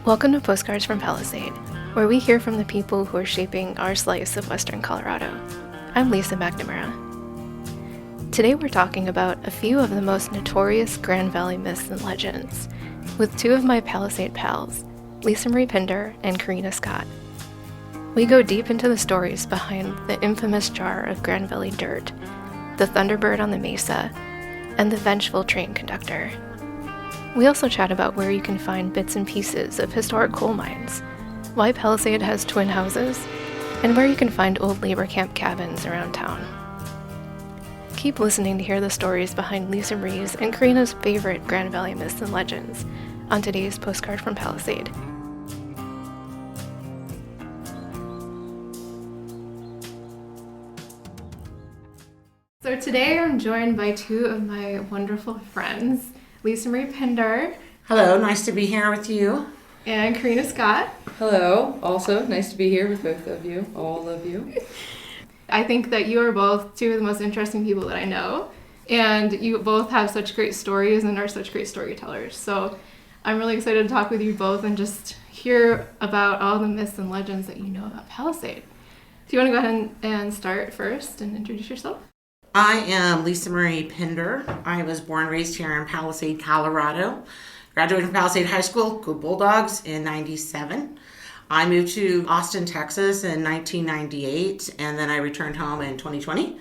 Welcome to Postcards from Palisade, where we hear from the people who are shaping our slice of Western Colorado. I'm Lisa McNamara. Today we're talking about a few of the most notorious Grand Valley myths and legends, with two of my Palisade pals, LisaMarie Pinder and Corinna Scott. We go deep into the stories behind the infamous jar of Grand Valley dirt, the thunderbird on the Mesa, and the vengeful train conductor. We also chat about where you can find bits and pieces of historic coal mines, why Palisade has twin houses, and where you can find old labor camp cabins around town. Keep listening to hear the stories behind LisaMarie's and Corinna's favorite Grand Valley myths and legends on today's Postcard from Palisade. So today I'm joined by two of my wonderful friends, LisaMarie Pinder. Hello, nice to be here with you. And Corinna Scott. Hello, also nice to be here with both of you, all of you. I think that you are both two of the most interesting people that I know, and you both have such great stories and are such great storytellers. So I'm really excited to talk with you both and just hear about all the myths and legends that you know about Palisade. Do you want to go ahead and start first and introduce yourself? I am LisaMarie Pinder. I was born and raised here in Palisade, Colorado. Graduated from Palisade High School, Go Bulldogs, in 97. I moved to Austin, Texas in 1998, and then I returned home in 2020.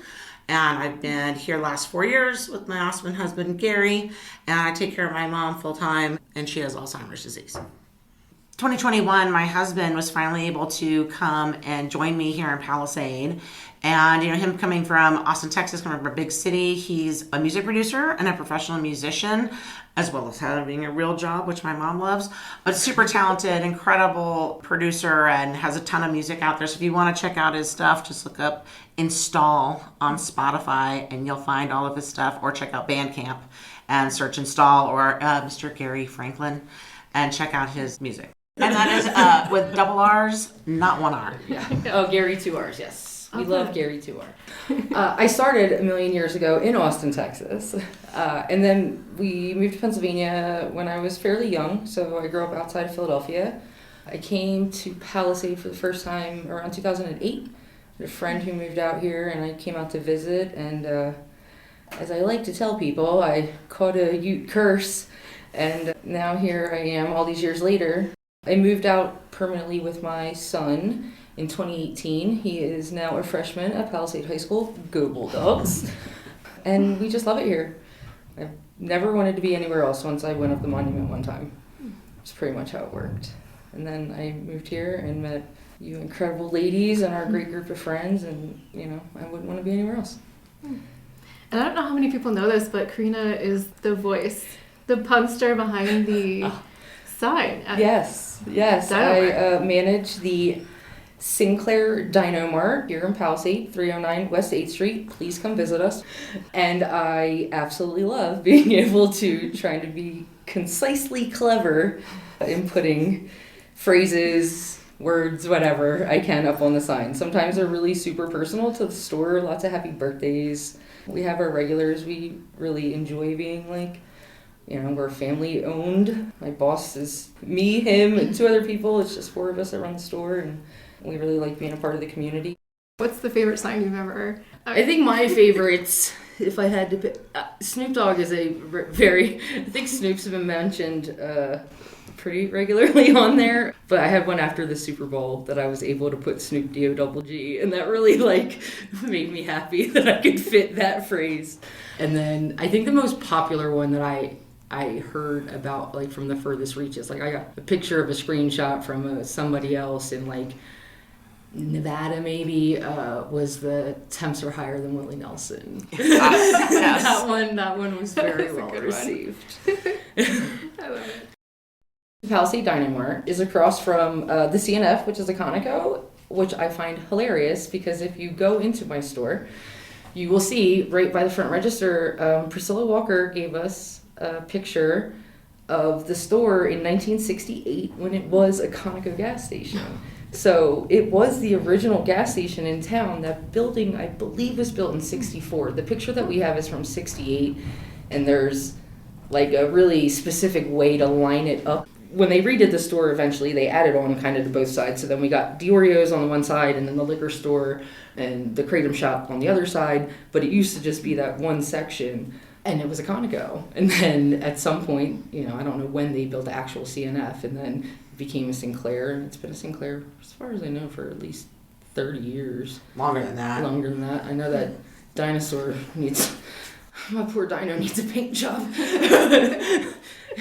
And I've been here the last 4 years with my awesome husband, Gary, and I take care of my mom full-time, and she has Alzheimer's disease. 2021, my husband was finally able to come and join me here in Palisade. And, him coming from Austin, Texas, coming from a big city, he's a music producer and a professional musician, as well as having a real job, which my mom loves. But super talented, incredible producer, and has a ton of music out there. So if you want to check out his stuff, just look up Install on Spotify, and you'll find all of his stuff. Or check out Bandcamp and search Install or Mr. Gary Franklin and check out his music. And that is with double R's, not one R. Yeah. Oh, Gary, 2 R's, yes. We love Gary 2 R. I started a million years ago in Austin, Texas. And then we moved to Pennsylvania when I was fairly young. So I grew up outside of Philadelphia. I came to Palisade for the first time around 2008. I had a friend who moved out here and I came out to visit. And as I like to tell people, I caught a Ute curse. And now here I am all these years later. I moved out permanently with my son in 2018. He is now a freshman at Palisade High School. Go Bulldogs. And we just love it here. I never wanted to be anywhere else once I went up the monument one time. That's pretty much how it worked. And then I moved here and met you incredible ladies and our great group of friends, and I wouldn't want to be anywhere else. And I don't know how many people know this, but Corinna is the voice, the punster behind the sign. Yes. I manage the Sinclair Dino Mart here in Palisade, 309 West 8th Street. Please come visit us. And I absolutely love being able to try to be concisely clever in putting phrases, words, whatever I can up on the sign. Sometimes they're really super personal to the store, lots of happy birthdays. We have our regulars we really enjoy being like. We're family owned. My boss is me, him, and 2 other people. It's just 4 of us that run the store, and we really like being a part of the community. What's the favorite sign you've ever... I think my favorites, if I had to pick... Snoop Dogg is a very... I think Snoop's been mentioned pretty regularly on there. But I had one after the Super Bowl that I was able to put Snoop D-O-double-G, and that really made me happy that I could fit that phrase. And then I think the most popular one that I heard about from the furthest reaches. I got a picture of a screenshot from somebody else in Nevada maybe, was the temps are higher than Willie Nelson. Yes. That one was very well received. I love it. Palisade Dino Mart is across from the CNF, which is a Conoco, which I find hilarious because if you go into my store, you will see right by the front register, Priscilla Walker gave us a picture of the store in 1968 when it was a Conoco gas station. So it was the original gas station in town. That building, I believe, was built in 64. The picture that we have is from 68, and there's a really specific way to line it up when they redid the store eventually, they added on kind of to both sides. So then we got Diorio's on the one side and then the liquor store and the Kratom shop on the other side. But it used to just be that one section, and it was a Conoco. And then at some point, I don't know when they built the actual CNF, and then it became a Sinclair, and it's been a Sinclair, as far as I know, for at least 30 years. Longer than that. I know that dinosaur needs... My poor dino needs a paint job.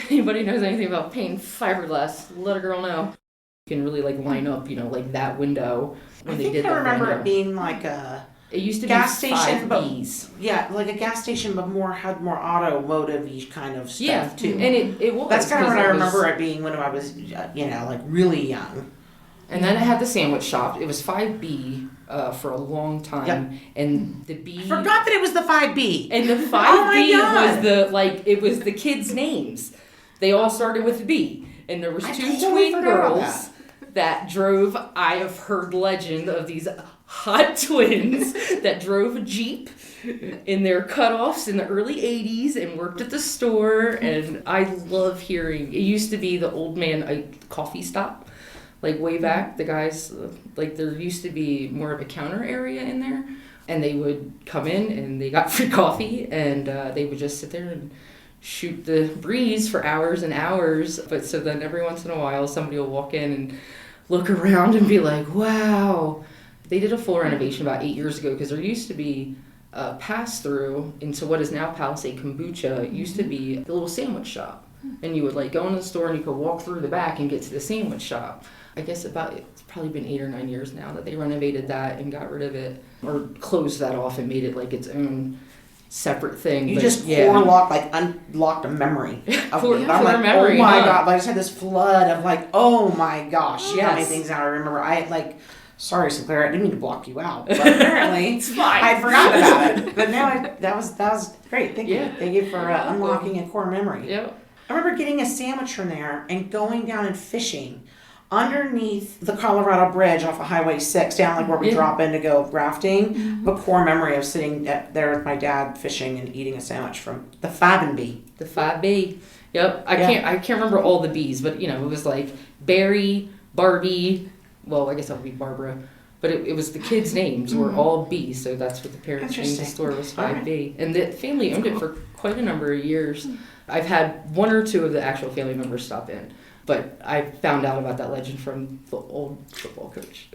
Anybody knows anything about paint fiberglass, let a girl know. You can really line up, that window when I they think did I that remember window. it being like a It used to gas be station, 5 but Bs. yeah, like a gas station, but had more automotive-y kind of stuff Yeah, too. and it was. That's kind of what I because remember it being when I was, really young. And then it had the sandwich shop. It was 5B for a long time. Yep. And the B... I forgot that it was the 5B. And the 5B God. was the kids' names. They all started with B. And there was I two totally twin forgot about girls that drove... I have heard legend of these hot twins that drove a Jeep in their cutoffs in the early 80s and worked at the store. And I love hearing... It used to be the old man coffee stop. Way back, the guys, there used to be more of a counter area in there, and they would come in and they got free coffee, and they would just sit there and shoot the breeze for hours and hours. But so then every once in a while, somebody will walk in and look around and be like, wow. They did a full renovation about 8 years ago because there used to be a pass-through into what is now Palisade Kombucha. It used to be a little sandwich shop, and you would go in the store and you could walk through the back and get to the sandwich shop. I guess it's probably been 8 or 9 years now that they renovated that and got rid of it or closed that off and made it its own separate thing. You just unlocked a memory of For it. I'm like, memory, oh my huh? God, I just had this flood of oh my gosh, how many Yes. things now I remember. Sorry Sinclair, I didn't mean to block you out, but apparently It's fine. I'd forgotten about it. But now that was great. Thank Yeah. you. Thank you for unlocking a core memory. Yep. I remember getting a sandwich from there and going down and fishing underneath the Colorado Bridge off of Highway 6, down where we drop in to go rafting. Mm-hmm. A core memory of sitting there with my dad fishing and eating a sandwich from the 5B. The 5B. Yep. I can't remember all the B's, but it was Barry, Barbie. Well, I guess that would be Barbara. But it was the kids' names were all B, so that's what the parents named the store was 5B. And the family owned it for quite a number of years. I've had 1 or 2 of the actual family members stop in. But I found out about that legend from the old football coach.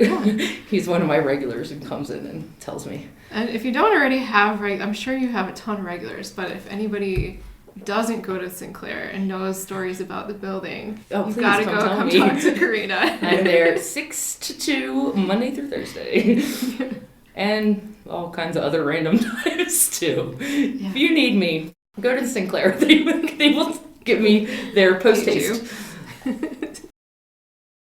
He's one of my regulars and comes in and tells me. And if you don't already have, I'm sure you have a ton of regulars, but if anybody doesn't go to Sinclair and knows stories about the building, you've got to come talk to Corinna. I'm there 6 to 2, Monday through Thursday. And all kinds of other random times, too. Yeah. If you need me, go to Sinclair. They will give me their post-haste.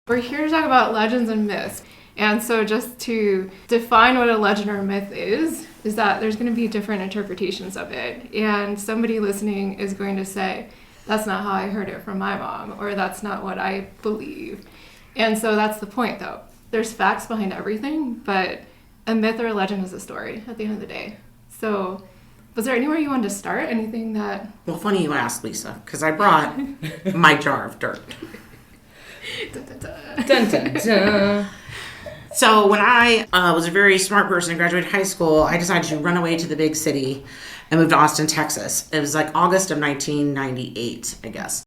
We're here to talk about legends and myths. And so just to define what a legend or a myth is that there's going to be different interpretations of it. And somebody listening is going to say, that's not how I heard it from my mom, or that's not what I believe. And so that's the point, though. There's facts behind everything, but a myth or a legend is a story at the end of the day. So was there anywhere you wanted to start? Anything that... Well, funny you asked, Lisa, because I brought my jar of dirt. Dun, dun, dun. So when I was a very smart person and graduated high school, I decided to run away to the big city and move to Austin, Texas. It was August of 1998, I guess.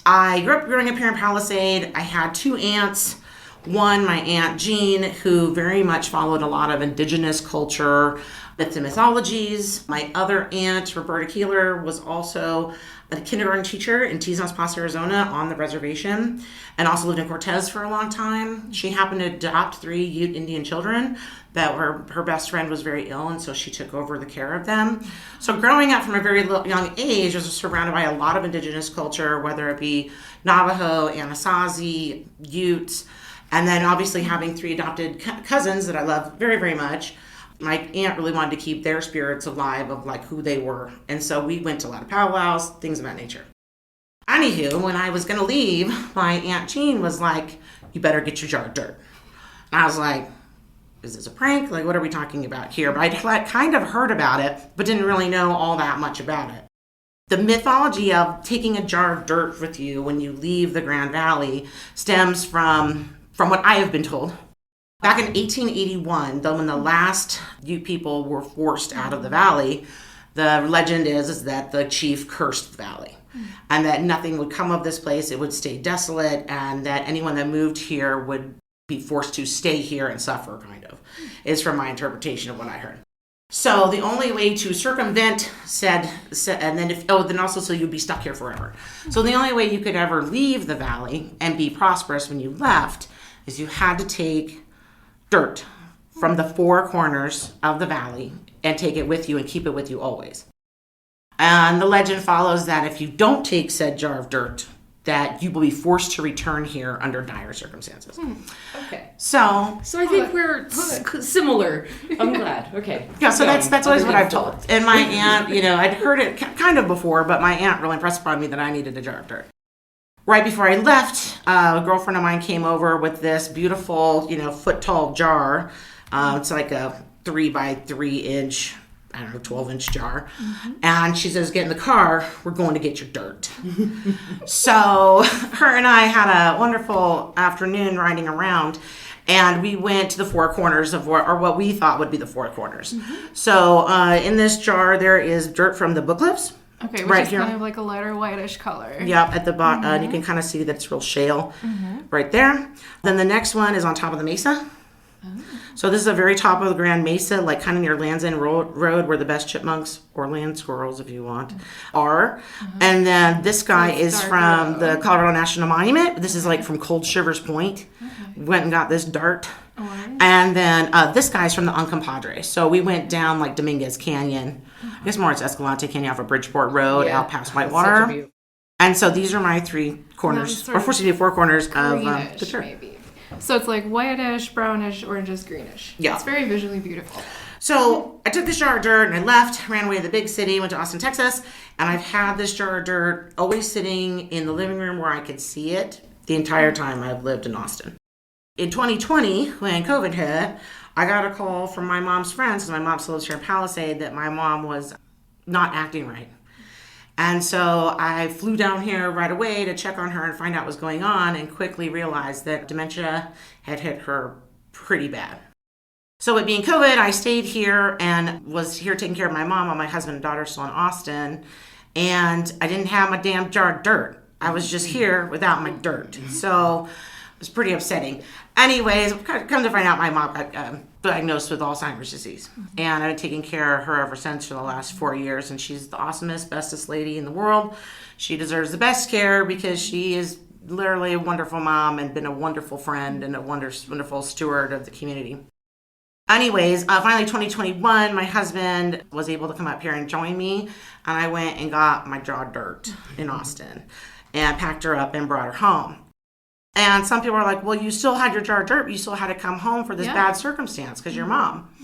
I grew up growing up here in Palisade. I had 2 aunts. One, my Aunt Jean, who very much followed a lot of indigenous culture, myths and mythologies. My other aunt, Roberta Keeler, was also a kindergarten teacher in Teasnos Pass, Arizona on the reservation, and also lived in Cortez for a long time. She happened to adopt 3 Ute Indian children that her best friend was very ill, and so she took over the care of them. So growing up from a very young age, I was surrounded by a lot of indigenous culture, whether it be Navajo, Anasazi, Utes, and then obviously having 3 adopted cousins that I love very, very much. My aunt really wanted to keep their spirits alive of who they were. And so we went to a lot of powwows, things of that nature. Anywho, when I was going to leave, my Aunt Jean was like, you better get your jar of dirt. And I was like, is this a prank? What are we talking about here? But I'd kind of heard about it, but didn't really know all that much about it. The mythology of taking a jar of dirt with you when you leave the Grand Valley stems from what I have been told. Back in 1881, when the last Ute people were forced out of the valley, the legend is that the chief cursed the valley and that nothing would come of this place. It would stay desolate, and that anyone that moved here would be forced to stay here and suffer, kind of, is from my interpretation of what I heard. So the only way to circumvent said and then then also so you'd be stuck here forever. So the only way you could ever leave the valley and be prosperous when you left is you had to take dirt from the four corners of the valley and take it with you and keep it with you always. And the legend follows that if you don't take said jar of dirt, that you will be forced to return here under dire circumstances. Okay. So I think we're similar. I'm glad. Okay. Yeah, so that's always what I've told. And my aunt, I'd heard it kind of before, but my aunt really impressed upon me that I needed a jar of dirt. Right before I left, a girlfriend of mine came over with this beautiful, foot-tall jar. It's like a 3 by 3 inch, 12-inch jar. Mm-hmm. And she says, get in the car, we're going to get your dirt. So her and I had a wonderful afternoon riding around, and we went to the four corners of what we thought would be the four corners. Mm-hmm. So in this jar, there is dirt from the book cliffs. Okay, which is kind of like a lighter whitish color. Yep, at the bottom, you can kind of see that it's real shale right there. Then the next one is on top of the Mesa. Oh. So this is the very top of the Grand Mesa, like kind of near Land's End Road, where the best chipmunks, or land squirrels if you want, are. And then this guy is from the Colorado National Monument. This is like from Cold Shivers Point. Okay. Went and got this dart. And then this guy's from the Uncompahgre. So we went down like Dominguez Canyon. I guess more it's Escalante Canyon off of Bridgeport Road, out past Whitewater. And so these are my three corners, or four corners of the dirt. Maybe. So it's like whitish, brownish, or just greenish. Yeah. It's very visually beautiful. So I took this jar of dirt and I left, ran away to the big city, went to Austin, Texas, and I've had this jar of dirt always sitting in the living room where I could see it the entire time I've lived in Austin. In 2020, when COVID hit, I got a call from my mom's friends, because my mom still lives here in Palisade, that my mom was not acting right. And so I flew down here right away to check on her and find out what was going on, and quickly realized that dementia had hit her pretty bad. So it being COVID, I stayed here and was here taking care of my mom while my husband and daughter still in Austin. And I didn't have my damn jar of dirt. I was just here without my dirt. So it was pretty upsetting. Anyways, come to find out, my mom got diagnosed with Alzheimer's disease. And I've been taking care of her ever since for the last 4 years. And she's the awesomest, bestest lady in the world. She deserves the best care because she is literally a wonderful mom and been a wonderful friend and a wonderful steward of the community. Anyways, finally 2021, my husband was able to come up here and join me. And I went and got my jar of dirt in Austin and packed her up and brought her home. And some people are like, well, you still had your jar of dirt, but you still had to come home for this bad circumstance because your mom.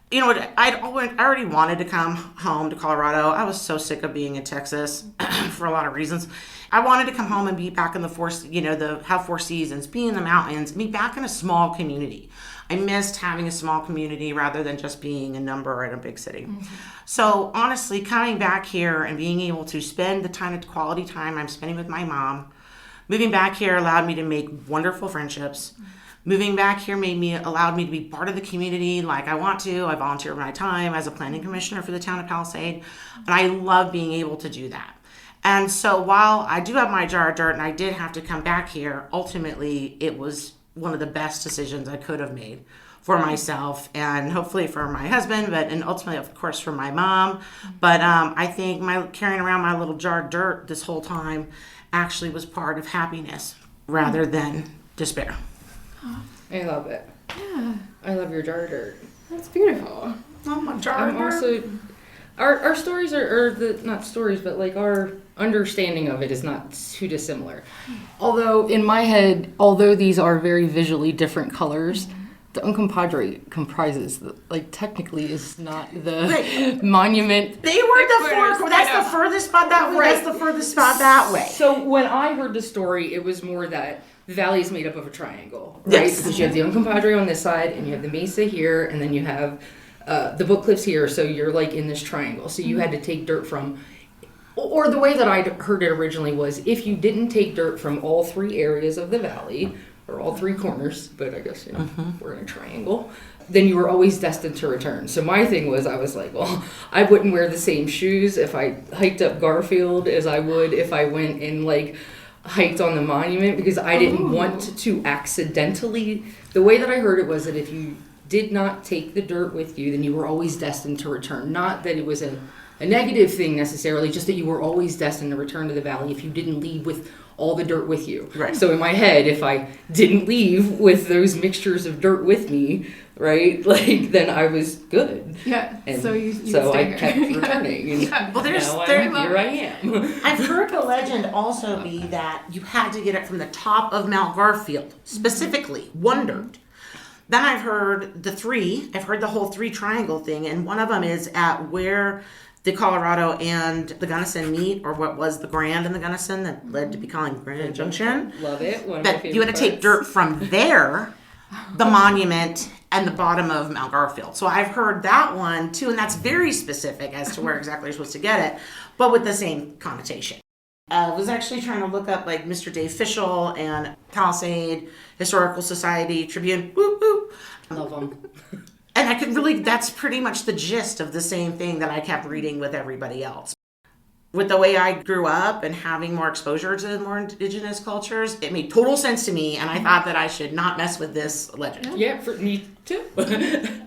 You know, I already wanted to come home to Colorado. I was so sick of being in Texas for a lot of reasons. I wanted to come home and be back in have 4 seasons, be in the mountains, be back in a small community. I missed having a small community rather than just being a number in a big city. So honestly, coming back here and being able to spend the quality time I'm spending with my mom, moving back here allowed me to make wonderful friendships. Moving back here allowed me to be part of the community like I want to. I volunteer my time as a planning commissioner for the town of Palisade, and I love being able to do that. And so while I do have my jar of dirt and I did have to come back here, ultimately it was one of the best decisions I could have made for myself and hopefully for my husband, and ultimately, of course, for my mom. But I think carrying around my little jar of dirt this whole time actually was part of happiness rather than despair. I love it. Yeah. I love your jar of dirt. That's beautiful. Oh, my jar of dirt. Also, our stories not stories, but like our understanding of it is not too dissimilar. Although in my head, these are very visually different colors, the Uncompahgre comprises, technically is not the monument. They were that's the furthest spot that way. Right. That's the furthest spot that way. So when I heard the story, it was more that the valley is made up of a triangle, right? Yes. Because you have the Uncompahgre on this side, and you have the Mesa here, and then you have the book cliffs here. So you're like in this triangle. So you had to take dirt from Or the way that I heard it originally was if you didn't take dirt from all 3 areas of the valley, or all 3 corners, but I guess, we're in a triangle, then you were always destined to return. So my thing was, I was like, well, I wouldn't wear the same shoes if I hiked up Garfield as I would if I went and like hiked on the monument, because I didn't want to accidentally, the way that I heard it was that if you did not take the dirt with you, then you were always destined to return. Not that it was a negative thing necessarily, just that you were always destined to return to the valley if you didn't leave with all the dirt with you. Right. So in my head, if I didn't leave with those mixtures of dirt with me, right, like then I was good. Yeah. And so I kept returning. And Yeah. Well, there's here I am. I've heard the legend also be that you had to get it from the top of Mount Garfield, specifically, wondered. Then I've heard I've heard the whole 3 triangle thing, and one of them is at where the Colorado and the Gunnison meet, or what was the Grand and the Gunnison that led to becoming Grand Junction. Love it. One of my That favorite you had to take parts. dirt from there, the monument, and the bottom of Mount Garfield. So I've heard that one too, and that's very specific as to where exactly you're supposed to get it, but with the same connotation. I was actually trying to look up like Mr. Dave Fischel and Palisade Historical Society Tribune. Whoop, whoop. Love them. And I could that's pretty much the gist of the same thing that I kept reading with everybody else. With the way I grew up and having more exposure to more indigenous cultures, it made total sense to me, and I thought that I should not mess with this legend. Yeah, for me too,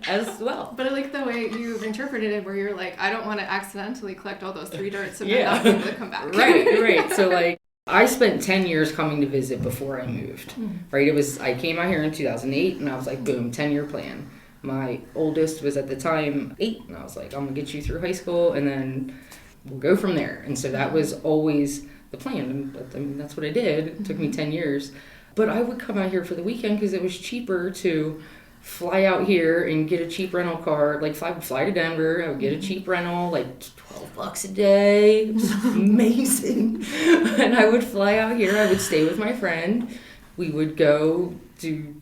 as well. But I like the way you've interpreted it, where you're like, I don't want to accidentally collect all those 3 darts and then Yeah. not be able to come back. Right. So like, I spent 10 years coming to visit before I moved. Right, I came out here in 2008, and I was like, boom, 10-year plan. My oldest was at the time 8, and I was like, I'm gonna get you through high school, and then we'll go from there. And so that was always the plan. But I mean, that's what I did. It took me 10 years. But I would come out here for the weekend because it was cheaper to fly out here and get a cheap rental car. Like, I would fly to Denver. I would get a cheap rental, like $12 a day. It was amazing. And I would fly out here. I would stay with my friend. We would go do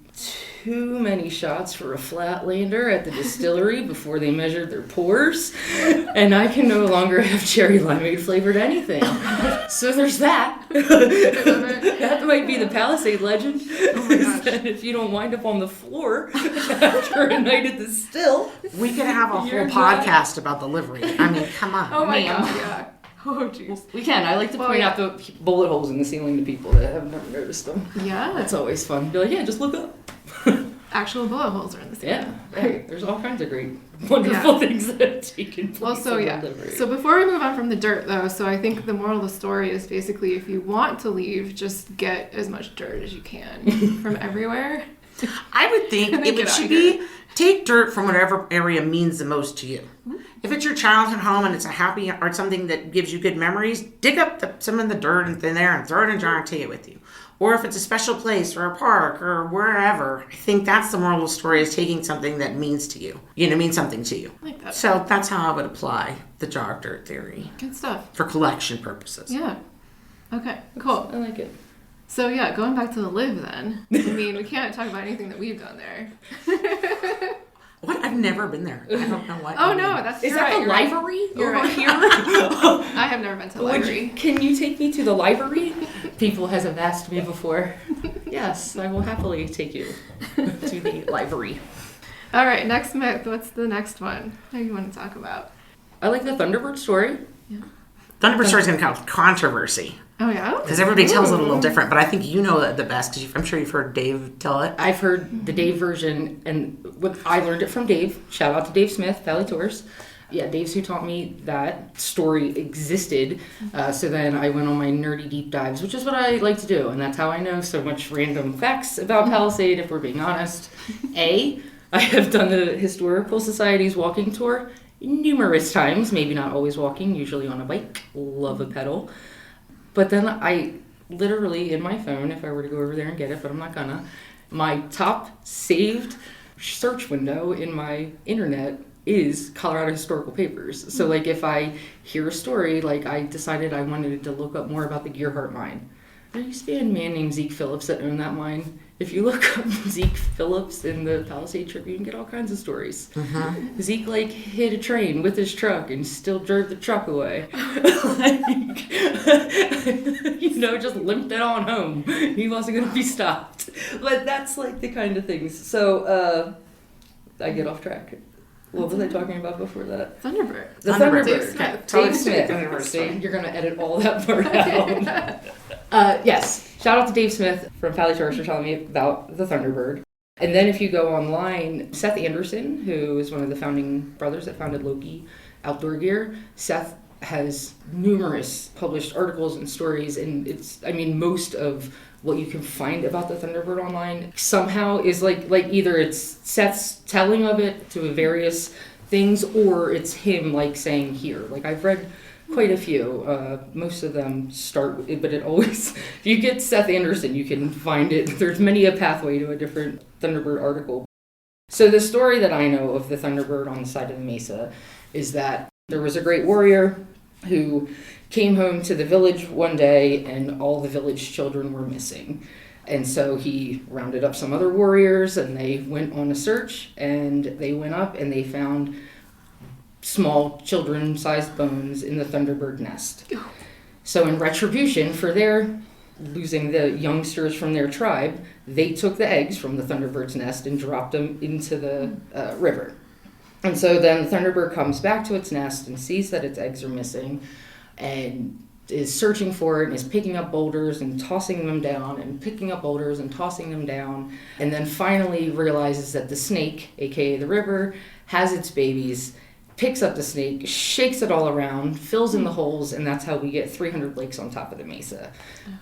too many shots for a Flatlander at the distillery before they measured their pours, and I can no longer have cherry limeade flavored anything. So there's that. That might be the Palisade legend. Oh my gosh. That if you don't wind up on the floor after a night at the still, We could have a whole You're not- podcast about the livery. I mean, come on. Oh my Ma'am. god, yeah. Oh jeez. we can. I like to Well, point yeah. out the bullet holes in the ceiling to people that have never noticed them. Yeah. That's always fun. Be like, yeah, just look up. Actual bullet holes are in the ceiling. Yeah, there's all kinds of great, wonderful things that you can Well, place so on yeah. delivery. So before we move on from the dirt, though, so I think the moral of the story is basically if you want to leave, just get as much dirt as you can from everywhere. I would think And then it get out should here. be take dirt from whatever area means the most to you. If it's your childhood home and it's a happy or something that gives you good memories, dig up some of the dirt in there and throw it in a jar and take it with you. Or if it's a special place or a park or wherever, I think that's the moral of the story, is taking something that means to you. Means something to you. I like that. So that's how I would apply the jar of dirt theory Good stuff. for collection purposes. Yeah. Okay, cool. I like it. So yeah, going back to the live then. I mean, we can't talk about anything that we've done there. What? I've never been there. I don't know what. Oh you no, mean. that's Is you're that right, the you're right. library You're over right. here? I have never been to the library. Can you take me to the library? People have asked me before. Yes, I will happily take you to the library. All right, next myth. What's the next one? What do you want to talk about? I like the Thunderbird story. Thunderbird story is going to cause controversy Oh yeah. because everybody tells it a little different. But I think you know it the best because I'm sure you've heard Dave tell it. I've heard the Dave version, and I learned it from Dave. Shout out to Dave Smith, Valley Tours. Yeah, Dave's who taught me that story existed. So then I went on my nerdy deep dives, which is what I like to do. And that's how I know so much random facts about Palisade, if we're being honest. I have done the Historical Society's walking tour numerous times, maybe not always walking, usually on a bike. Love a pedal. But then I literally, in my phone, if I were to go over there and get it, but I'm not gonna, my top saved search window in my internet is Colorado Historical Papers. So like if I hear a story, like I decided I wanted to look up more about the Gearhart mine. There used to be a man named Zeke Phillips that owned that mine. If you look up Zeke Phillips in the Palisade Tribune, get all kinds of stories. Zeke like hit a train with his truck and still drove the truck away. Just limped it on home. He wasn't going to be stopped. But that's like the kind of things. So I get off track. What was I talking about before that? Thunderbird. The Thunderbird. Thunderbird. Dave Smith. Dave Smith. Thunderbird. See, you're going to edit all that part out. Yes. Shout out to Dave Smith from Pally Church for telling me about the Thunderbird. And then if you go online, Seth Anderson, who is one of the founding brothers that founded Loki Outdoor Gear, Seth has numerous published articles and stories, and most of what you can find about the Thunderbird online somehow is like either it's Seth's telling of it to various things, or it's him like saying here. Like I've read quite a few. Most of them start, but it always, if you get Seth Anderson, you can find it. There's many a pathway to a different Thunderbird article. So the story that I know of the Thunderbird on the side of the Mesa is that there was a great warrior who came home to the village one day and all the village children were missing. And so he rounded up some other warriors and they went on a search, and they went up and they found small children-sized bones in the Thunderbird nest. So in retribution for their losing the youngsters from their tribe, they took the eggs from the Thunderbird's nest and dropped them into the river. And so then the Thunderbird comes back to its nest and sees that its eggs are missing and is searching for it and is picking up boulders and tossing them down and picking up boulders and tossing them down, and then finally realizes that the snake, aka the river, has its babies, picks up the snake, shakes it all around, fills in the holes, and that's how we get 300 lakes on top of the Mesa.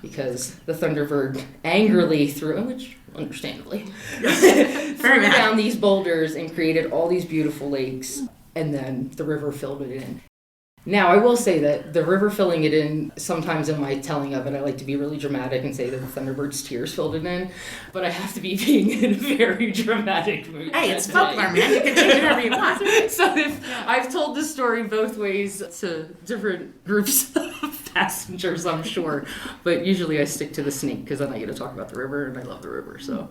Because the Thunderbird angrily threw, which understandably, threw down these boulders and created all these beautiful lakes, and then the river filled it in. Now, I will say that the river filling it in, sometimes in my telling of it, I like to be really dramatic and say that the Thunderbird's tears filled it in, but I have to be being in a very dramatic mood. Hey, it's folklore, man. You can change it whatever you want. So I've told this story both ways to different groups of passengers, I'm sure, but usually I stick to the snake because then I get to talk about the river, and I love the river, so...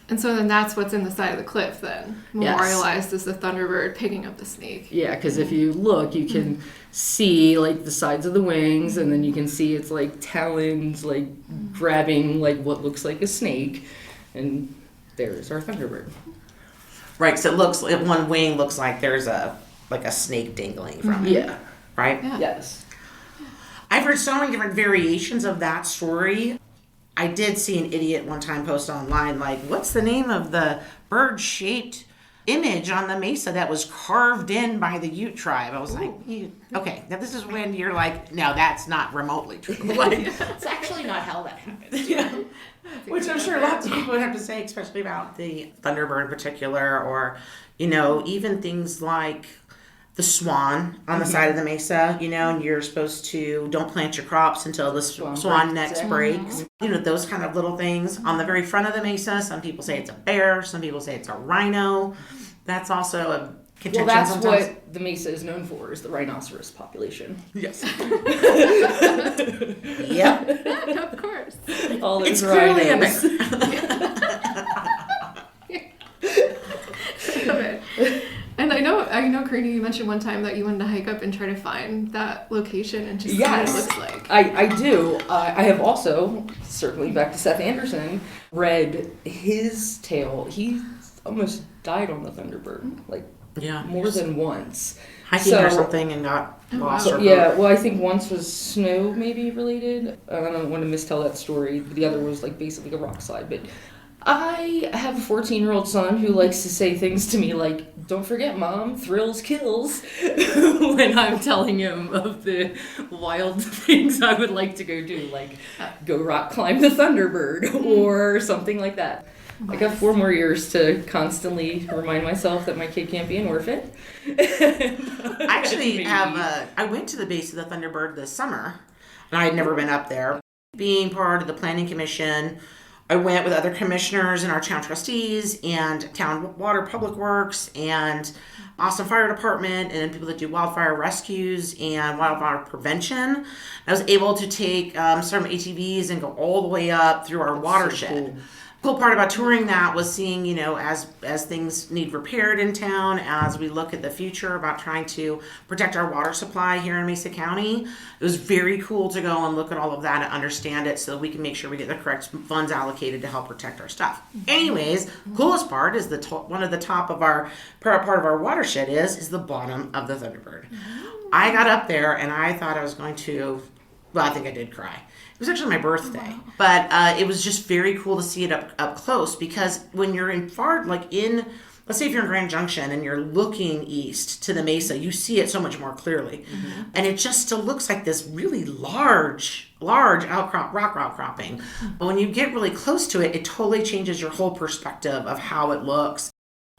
And so then that's what's in the side of the cliff then. Memorialized as the Thunderbird picking up the snake. Yeah, because if you look, you can see like the sides of the wings, and then you can see it's like talons like grabbing like what looks like a snake, and there's our Thunderbird. Right, so it looks like one wing looks like there's a snake dangling from it. Yeah. Right? Yeah. Yes. I've heard so many different variations of that story. I did see an idiot one time post online, like, what's the name of the bird-shaped image on the Mesa that was carved in by the Ute tribe? I was like, okay, now this is when you're like, no, that's not remotely true. Like, It's actually not how that happened. which I'm sure lots of people would have to say, especially about the Thunderbird in particular, or, even things like the swan on the side of the Mesa, and you're supposed to don't plant your crops until the swan next breaks. Those kind of little things. On the very front of the Mesa, some people say it's a bear, some people say it's a rhino. That's also a contention. Well, that's sometimes. what the Mesa is known for, is the rhinoceros population. Yes. Yeah. Yep. Of course. All those It's clearly a rhinos. Love it. And I know, Corinna, you mentioned one time that you wanted to hike up and try to find that location and just see what it looks like. I do. I have also, circling back to Seth Anderson, read his tale. He almost died on the Thunderbird, more than once. Hiking or something and got lost. So, yeah, well, I think once was snow maybe related. I don't want to mistell that story. The other was basically a rock slide. But I have a 14-year-old son who likes to say things to me like, "Don't forget, Mom, thrills kills," when I'm telling him of the wild things I would like to go do, like go rock climb the Thunderbird or something like that. I got 4 more years to constantly remind myself that my kid can't be an orphan. I actually I went to the base of the Thunderbird this summer, and I had never been up there. Being part of the planning commission, I went with other commissioners and our town trustees and town water public works and Austin Fire Department and people that do wildfire rescues and wildfire prevention. I was able to take some ATVs and go all the way up through our watershed. So Cool part about touring that was seeing, as things need repaired in town, as we look at the future about trying to protect our water supply here in Mesa County. It was very cool to go and look at all of that and understand it so that we can make sure we get the correct funds allocated to help protect our stuff. Anyways, coolest part is one of the top of our part of our watershed is the bottom of the Thunderbird. I got up there and I thought I was going to, well, I think I did cry. It was actually my birthday, but it was just very cool to see it up close because when you're let's say if you're in Grand Junction and you're looking east to the Mesa, you see it so much more clearly. Mm-hmm. And it just still looks like this really large rock outcropping. But when you get really close to it, it totally changes your whole perspective of how it looks.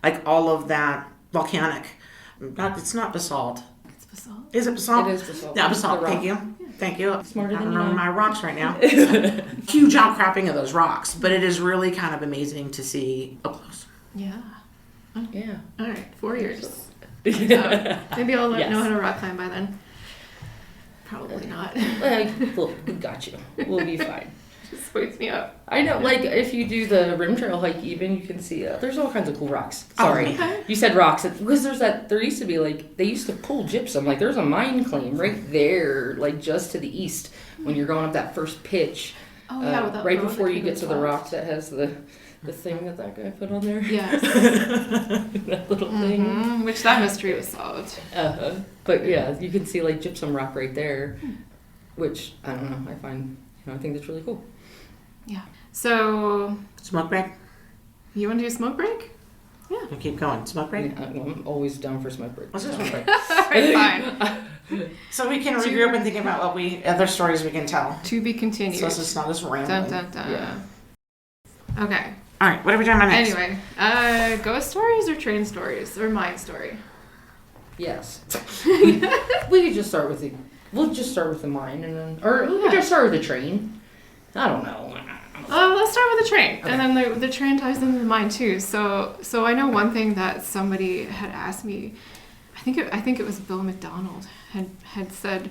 Like all of that volcanic, it's not basalt. It's basalt. Is it basalt? It is basalt. Yeah, basalt. Thank you. Thank you. Smarter I than remember you know. my rocks right now. Huge outcropping of those rocks, but it is really kind of amazing to see up close. Yeah. Yeah. All right, 4 years. Yeah. Maybe I'll Yes. know how to rock climb by then. Probably not. Well, we got you. We'll be fine. Just wakes me up. I know, like, if you do the rim trail hike even, you can see, there's all kinds of cool rocks. Sorry. Okay. You said rocks. Because there used to be, they used to pull gypsum. Like, there's a mine claim right there, just to the east when you're going up that first pitch. Oh, yeah, with that right road before that you get to the kind of rock that has the thing that guy put on there. Yes. That little thing. Mm-hmm. Which that mystery was solved. But yeah, you can see, gypsum rock right there, which, I don't know, I think that's really cool. Yeah. So, Smoke break? you want to do a smoke break? We'll keep going. Smoke break? Yeah, I'm always down for smoke break. Let's do smoke break. All right, fine. So we can regroup and think about other stories we can tell. To be continued. So it's not as rambling. Dun, dun, dun. Yeah. Okay. All right, what are we talking about next? Anyway, ghost stories or train stories or mine story? Yes. we could just start with the mine and then, or we could just start with the train. I don't know. Let's start with the train, Okay. and then the train ties into mine too. So I know one thing that somebody had asked me. I think it was Bill McDonald had said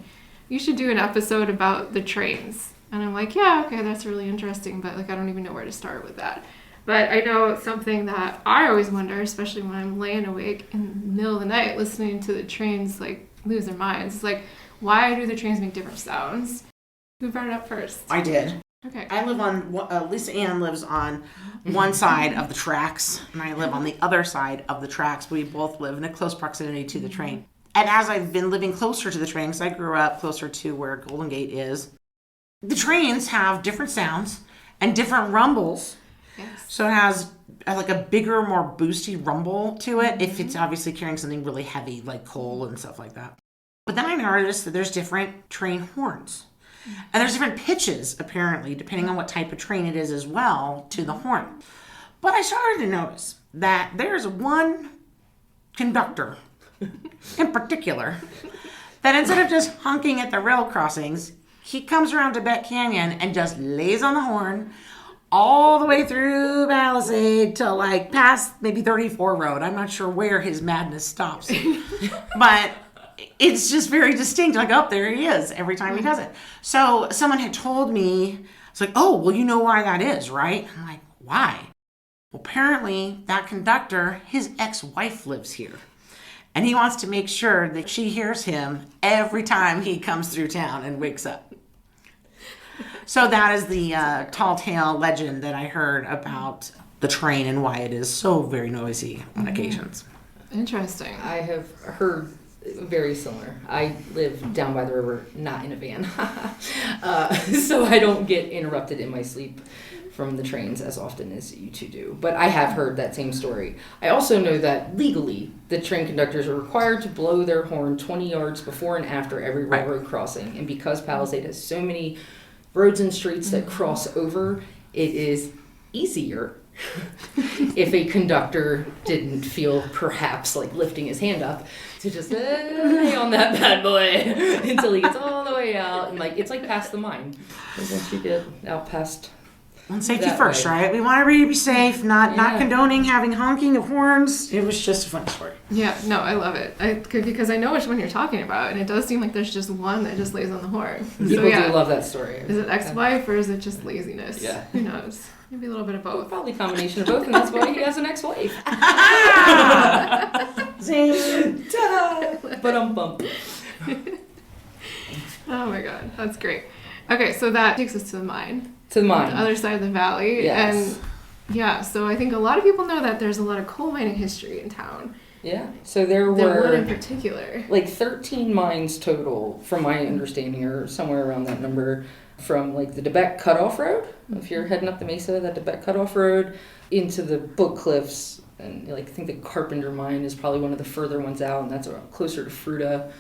you should do an episode about the trains, and I'm like, yeah, okay, that's really interesting, but I don't even know where to start with that. But I know something that I always wonder, especially when I'm laying awake in the middle of the night listening to the trains lose their minds. It's why do the trains make different sounds? Who brought it up first? I did. Okay. I live on, Lisa Ann lives on one side of the tracks, and I live on the other side of the tracks. We both live in a close proximity to the train. And as I've been living closer to the train, because I grew up closer to where Golden Gate is, the trains have different sounds and different rumbles. Yes. So it has a bigger, more boosty rumble to it if it's obviously carrying something really heavy like coal and stuff like that. But then I noticed that there's different train horns. And there's different pitches, apparently, depending on what type of train it is as well, to the horn. But I started to notice that there's one conductor in particular that instead of just honking at the rail crossings, he comes around Tibet Canyon and just lays on the horn all the way through Palisade to past maybe 34 Road. I'm not sure where his madness stops. But it's just very distinct. There he is every time he does it. So someone had told me, it's oh, well, you know why that is, right? I'm like, why? Well, apparently that conductor, his ex-wife lives here. And he wants to make sure that she hears him every time he comes through town and wakes up. So that is the tall tale legend that I heard about the train and why it is so very noisy on occasions. Interesting. I have heard very similar. I live down by the river, not in a van. So I don't get interrupted in my sleep from the trains as often as you two do. But I have heard that same story. I also know that legally, the train conductors are required to blow their horn 20 yards before and after every railroad crossing. And because Palisade has so many roads and streets that cross over, it is easier if a conductor didn't feel perhaps lifting his hand up to just lay on that bad boy until he gets all the way out and it's past the mine. Once you get out past And safety that first, way. right? We want everybody to be safe, not Yeah. condoning having honking of horns. It was just a fun story. Yeah, no, I love it. Because I know which one you're talking about, and it does seem like there's just one that just lays on the horn. People do love that story. Is it ex-wife or is it just laziness? Yeah. Who knows? Maybe a little bit of both. Probably a combination of both, and that's why he has an ex-wife. Zing. But bump. Oh my god, that's great. Okay, so that takes us to the mine. To the mine. The other side of the valley. Yes. And yeah, so I think a lot of people know that there's a lot of coal mining history in town. Yeah. So there One in were particular. like 13 mines total, from my understanding, or somewhere around that number, from like the Debec Cutoff Road, if you're heading up the Mesa, that Debec Cutoff Road, into the Book Cliffs. And like I think the Carpenter mine is probably one of the further ones out, and that's closer to Fruta.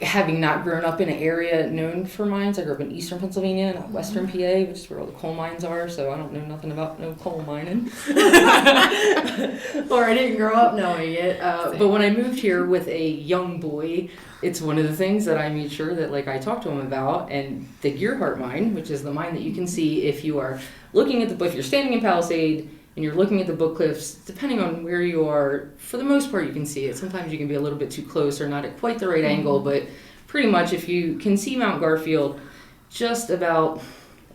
Having not grown up in an area known for mines, I grew up in eastern Pennsylvania, not western PA, which is where all the coal mines are, so I don't know nothing about no coal mining. Or I didn't grow up knowing it. But when I moved here with a young boy, it's one of the things that I made sure that like I talked to him about. And the Gearhart mine, which is the mine that you can see if you are looking at if you're standing in Palisade and you're looking at the Book Cliffs, depending on where you are, for the most part you can see it. Sometimes you can be a little bit too close or not at quite the right angle, but pretty much if you can see Mount Garfield, just about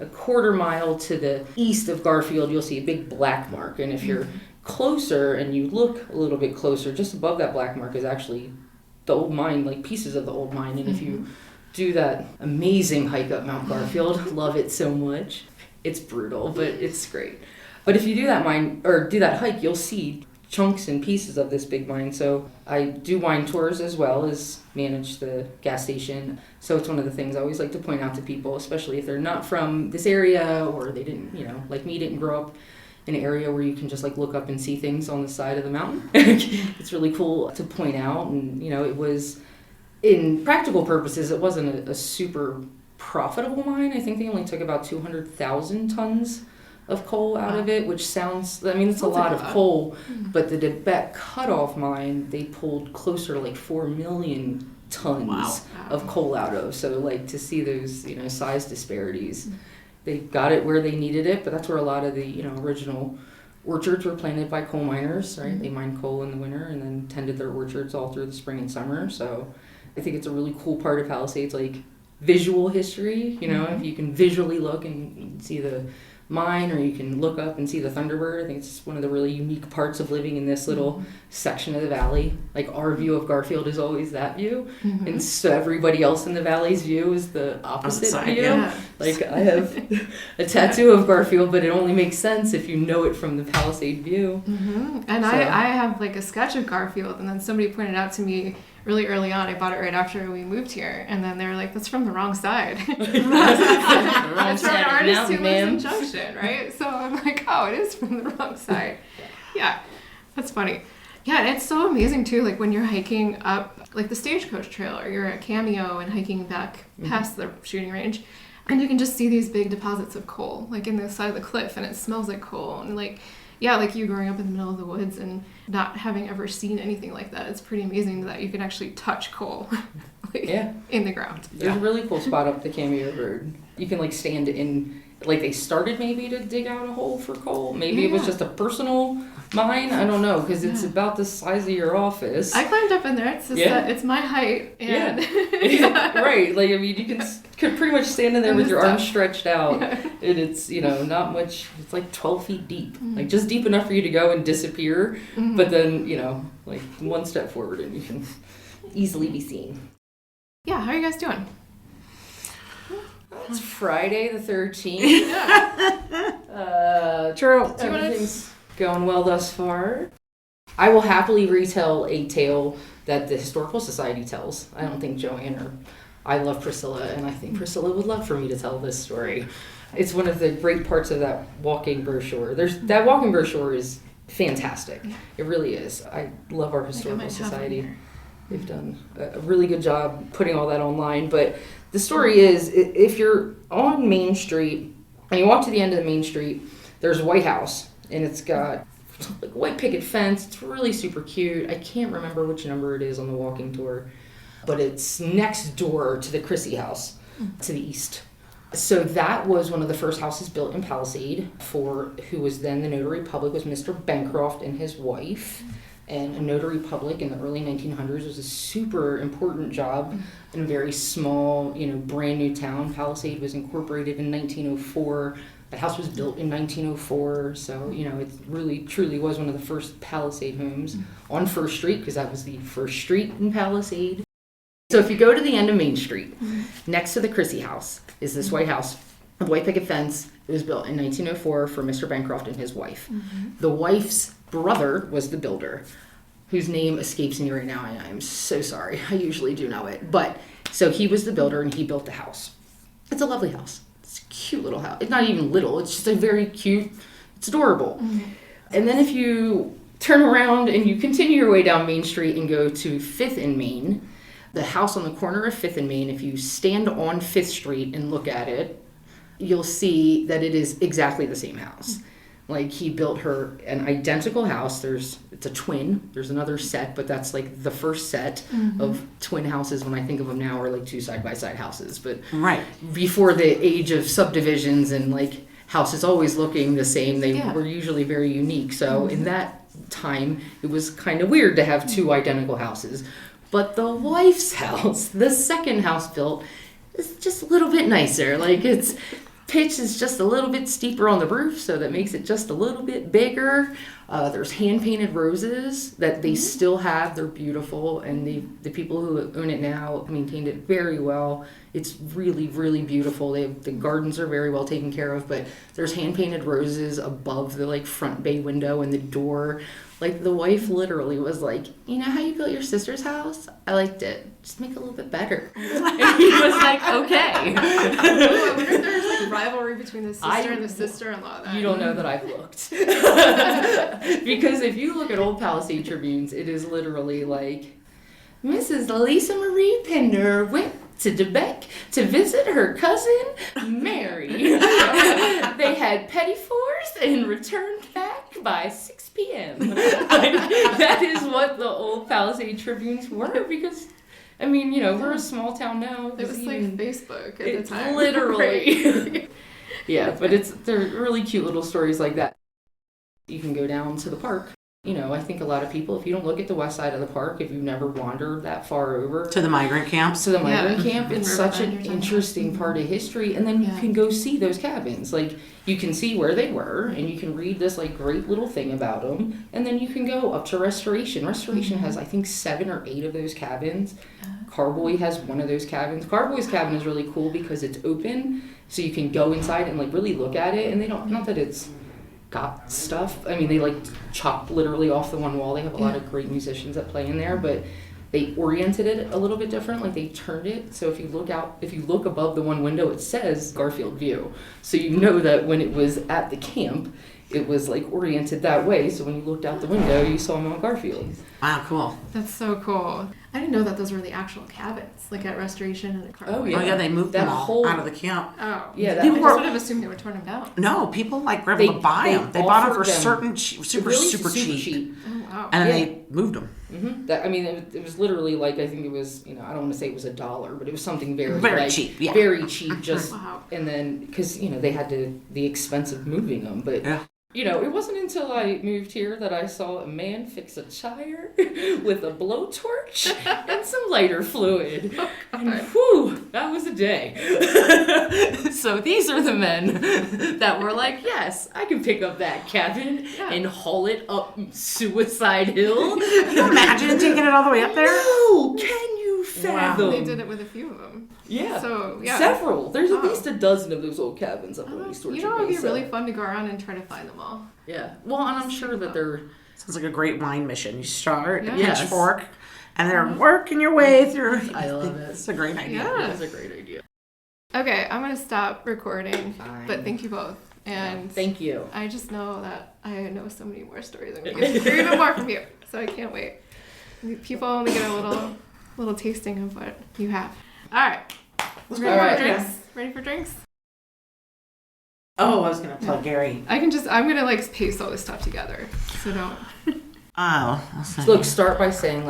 a quarter mile to the east of Garfield, you'll see a big black mark. And if you're closer and you look a little bit closer, just above that black mark is actually the old mine, like pieces of the old mine. And if you do that amazing hike up Mount Garfield, love it so much. It's brutal, but it's great. But if you do that mine or do that hike, you'll see chunks and pieces of this big mine. So I do wine tours as well as manage the gas station. So it's one of the things I always like to point out to people, especially if they're not from this area or they didn't, like me, didn't grow up in an area where you can just like look up and see things on the side of the mountain. It's really cool to point out. And, it was, in practical purposes, it wasn't a super profitable mine. I think they only took about 200,000 tons of coal out of it, which sounds, it's a lot of coal, but the Debec Cutoff mine, they pulled closer to like 4 million tons of coal out of. So like to see those, size disparities, they got it where they needed it, but that's where a lot of the, original orchards were planted by coal miners, right? They mined coal in the winter and then tended their orchards all through the spring and summer. So I think it's a really cool part of Palisades, like visual history, if you can visually look and see the mine, or you can look up and see the Thunderbird. I think it's one of the really unique parts of living in this little section of the valley. Like our view of Garfield is always that view, and so everybody else in the valley's view is the opposite view. Yeah. Like I have a tattoo of Garfield, but it only makes sense if you know it from the Palisade view. And so. I have like a sketch of Garfield, and then somebody pointed out to me really early on. I bought it right after we moved here, and then they were like, "That's from the wrong side." That's from an artist who lives in Junction, right? So I'm like, "Oh, it is from the wrong side." Yeah, that's funny. Yeah, and it's so amazing too. Like when you're hiking up, like the Stagecoach Trail, or you're at Cameo and hiking back past the shooting range, and you can just see these big deposits of coal, like in the side of the cliff, and it smells like coal, and like. Yeah, like you growing up in the middle of the woods and not having ever seen anything like that. It's pretty amazing that you can actually touch coal in the ground. There's a really cool spot up the Cameo Road. You can like stand in, like they started maybe to dig out a hole for coal. Maybe it was just a personal mine. I don't know, because it's about the size of your office. I climbed up in there. It's just it's my height. And Right. Like, you could pretty much stand in there with your arms stretched out. And it's, not much. It's like 12 feet deep. Like just deep enough for you to go and disappear. But then, like one step forward and you can easily be seen. Yeah. How are you guys doing? It's Friday the 13th. True. Everything's going well thus far. I will happily retell a tale that the Historical Society tells. I don't think Joanne I love Priscilla, and I think Priscilla would love for me to tell this story. It's one of the great parts of that walking brochure. That walking brochure is fantastic. It really is. I love our Historical Society. They've done a really good job putting all that online. But the story is, if you're on Main Street and you walk to the end of the Main Street, there's a White House, and it's got like a white picket fence. It's really super cute. I can't remember which number it is on the walking tour, but it's next door to the Chrissy house to the east. So that was one of the first houses built in Palisade for who was then the notary public was Mr. Bancroft and his wife. And a notary public in the early 1900s was a super important job in a very small, brand new town. Palisade was incorporated in 1904. That house was built in 1904. So, it really, truly was one of the first Palisade homes on First Street, because that was the first street in Palisade. So if you go to the end of Main Street, next to the Chrissy house is this white house with white picket fence. It was built in 1904 for Mr. Bancroft and his wife. The wife's brother was the builder, whose name escapes me right now, and I'm so sorry. I usually do know it. But so he was the builder, and he built the house. It's a lovely house. It's a cute little house. It's not even little. It's just a very cute, it's adorable. And then if you turn around and you continue your way down Main Street and go to 5th and Main, the house on the corner of 5th and Main, if you stand on 5th Street and look at it, you'll see that it is exactly the same house. Like, he built her an identical house. It's a twin. There's another set, but that's like the first set of twin houses. When I think of them now, are like two side-by-side houses. But before the age of subdivisions and like houses always looking the same, they were usually very unique. So in that time, it was kind of weird to have two identical houses. But the wife's house, the second house built, is just a little bit nicer. Like, its pitch is just a little bit steeper on the roof, so that makes it just a little bit bigger. There's hand-painted roses that they still have. They're beautiful, and the people who own it now maintained it very well. It's really, really beautiful. The gardens are very well taken care of, but there's hand-painted roses above the front bay window and the door. Like, the wife literally was like, you know how you built your sister's house? I liked it. Just make it a little bit better. And he was like, okay. I wonder if there's rivalry between the sister and the sister-in-law then. You don't know that I've looked. Because if you look at old Palisade Tribunes, it is literally like, Mrs. LisaMarie Pinder went to Quebec to visit her cousin Mary. They had petty fours and returned back by 6 p.m. That is what the old Palisade Tribunes were, because we're a small town now. It was like Facebook at the time. Literally. Yeah, but they're really cute little stories like that. You can go down to the park. I think a lot of people, if you don't look at the west side of the park, if you've never wandered that far over to the migrant camps, it's such an interesting part of history. And then you can go see those cabins. Like, you can see where they were, and you can read this great little thing about them. And then you can go up to Restoration. Restoration has, I think, 7 or 8 of those cabins. Carboy has one of those cabins. Carboy's cabin is really cool because it's open, so you can go inside and really look at it. And they don't, not that it's got stuff. They chop literally off the one wall. They have a lot of great musicians that play in there, but they oriented it a little bit different. They turned it so if you look above the one window, it says Garfield View. So you know that when it was at the camp, it was oriented that way. So when you looked out the window, you saw Mount Garfield. Wow, cool. That's so cool. I didn't know that those were the actual cabins, at Restoration and at Carboy. Oh yeah, they moved them all out of the camp. Oh. Yeah, I just would have assumed they were torn them down. No, people were able to buy them. They bought them for certain super cheap. Oh, wow. And then they moved them. Mm-hmm. It was literally I think it was, I don't want to say it was $1, but it was something very cheap. Yeah. Very cheap. Just wow. And then because they had the expense of moving them, but. Yeah. It wasn't until I moved here that I saw a man fix a tire with a blowtorch and some lighter fluid. Oh, and whew, that was a day. So these are the men that were like, yes, I can pick up that cabin and haul it up Suicide Hill. Can you imagine taking it all the way up there? No, can you fathom? Wow. They did it with a few of them. Yeah. So, yeah. Several. There's at least a dozen of those old cabins up on East Orchard Mesa. It would be really fun to go around and try to find them all. Yeah. Well, and I'm sure that they're... Sounds like a great wine mission. You start at Pitchfork, and they're working your way through. I love it. It's a great idea. Yeah. It's a great idea. Okay, I'm going to stop recording. Fine. But thank you both. And thank you. I just know that I know so many more stories. I'm going to hear even more from you. So I can't wait. People only get a little tasting of what you have. All right. Ready for drinks? Ready for drinks? Oh, I was going to tell Gary. I'm going to paste all this stuff together. So don't. Oh. So start by saying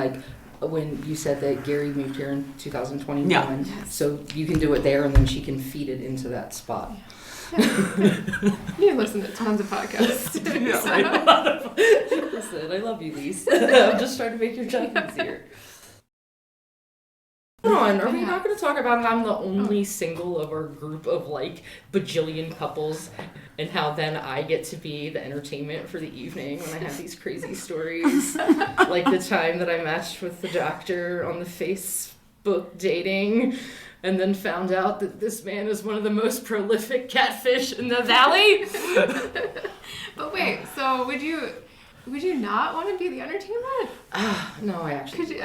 when you said that Gary moved here in 2021. Yeah. So you can do it there, and then she can feed it into that spot. You listen to tons of podcasts. Listen, I love you, Lisa. I'm just trying to make your job easier. Hold on, are we not going to talk about how I'm the only single of our group of like bajillion couples, and how then I get to be the entertainment for the evening when I have these crazy stories? Like the time that I matched with the doctor on the Facebook dating, and then found out that this man is one of the most prolific catfish in the valley. But wait, so would you not want to be the entertainment? No, I actually Could you,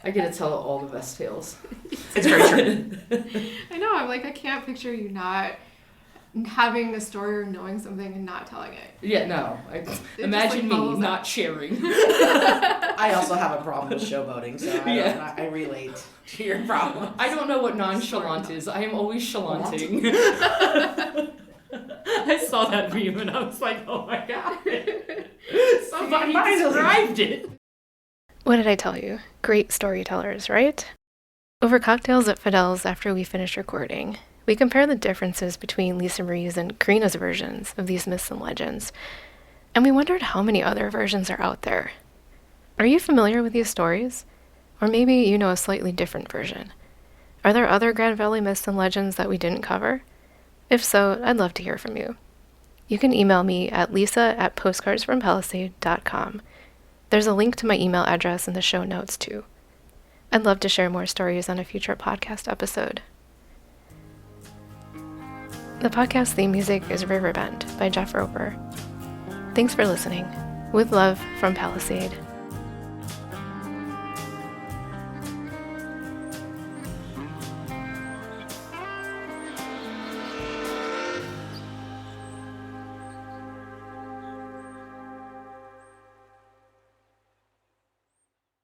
I get to tell all the best tales. It's very true. I know, I'm like, I can't picture you not having a story or knowing something and not telling it. Yeah, no. Imagine me not sharing. I also have a problem with showboating, so I relate to your problem. I don't know what nonchalant is. I am always chalanting. I saw that meme and I was like, oh my god. Somebody described it. What did I tell you? Great storytellers, right? Over cocktails at Fidel's after we finished recording, we compare the differences between LisaMarie's and Corinna's versions of these myths and legends, and we wondered how many other versions are out there. Are you familiar with these stories? Or maybe you know a slightly different version. Are there other Grand Valley myths and legends that we didn't cover? If so, I'd love to hear from you. You can email me at lisa@postcardsfrompalisade.com. There's a link to my email address in the show notes, too. I'd love to share more stories on a future podcast episode. The podcast theme music is Riverbend by Jeff Roper. Thanks for listening. With love from Palisade.